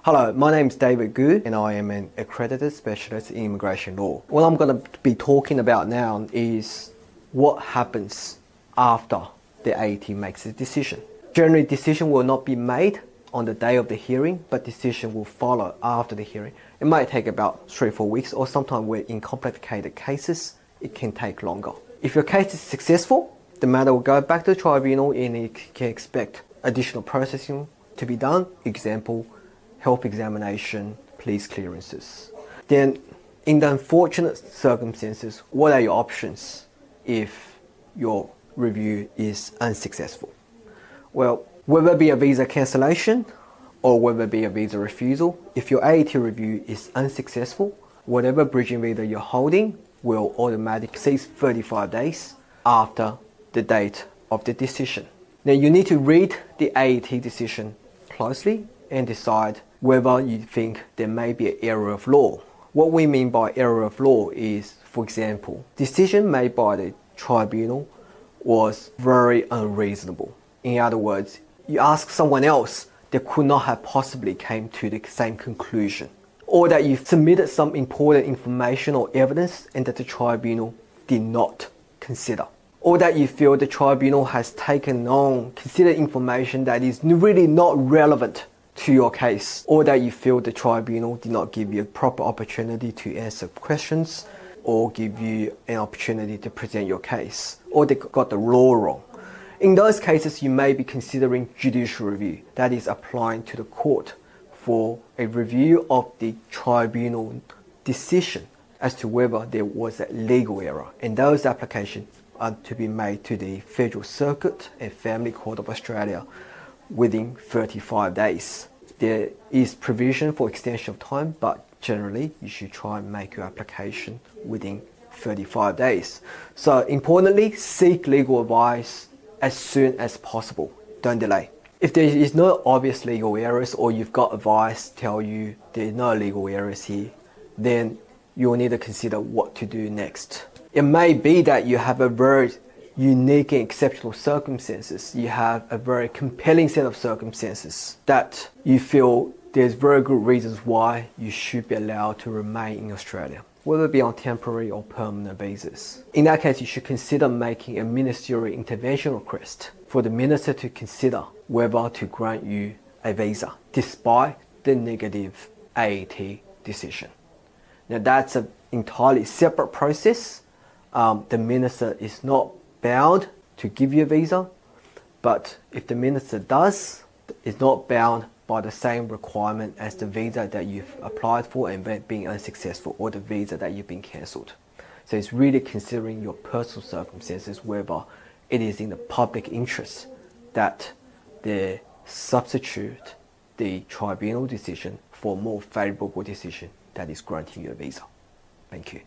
Hello, my name is David Gu and I am an accredited specialist in immigration law. What I'm going to be talking about now is what happens after the AAT makes a decision. Generally, decision will not be made on the day of the hearing, but decision will follow after the hearing. It might take about 3 or 4 weeks, or sometimes in complicated cases, it can take longer. If your case is successful, the matter will go back to the tribunal and you can expect additional processing to be done. Example, health examination, police clearances. Then, in the unfortunate circumstances, what are your options if your review is unsuccessful? Well, whether it be a visa cancellation or whether it be a visa refusal, if your AAT review is unsuccessful, whatever bridging visa you're holding will automatically cease 35 days after the date of the decision. Now you need to read the AAT decision closely and decide whether you think there may be an error of law. What we mean by error of law is, for example, decision made by the tribunal was very unreasonable. In other words, you ask someone else that could not have possibly came to the same conclusion. Or that you've submitted some important information or evidence and that the tribunal did not consider. Or that you feel the tribunal has taken on considered information that is really not relevant to your case, or that you feel the tribunal did not give you a proper opportunity to answer questions or give you an opportunity to present your case, or they got the law wrong. In those cases, you may be considering judicial review, that is applying to the court for a review of the tribunal decision as to whether there was a legal error, and those applications are to be made to the Federal Circuit and Family Court of Australia within 35 days. There is provision for extension of time, but generally you should try and make your application within 35 days. So importantly, seek legal advice as soon as possible. Don't delay. If there is no obvious legal errors or you've got advice tell you there are no legal errors here, then you will need to consider what to do next. It may be that you have a very unique and exceptional circumstances. You have a very compelling set of circumstances that you feel there's very good reasons why you should be allowed to remain in Australia, whether it be on temporary or permanent basis. In that case, you should consider making a ministerial intervention request for the minister to consider whether to grant you a visa despite the negative AAT decision. Now that's an entirely separate process. The minister is not bound to give you a visa, but if the minister does, is not bound by the same requirement as the visa that you've applied for and being unsuccessful, or the visa that you've been cancelled. So it's really considering your personal circumstances, whether it is in the public interest that they substitute the tribunal decision for a more favourable decision that is granting you a visa. Thank you.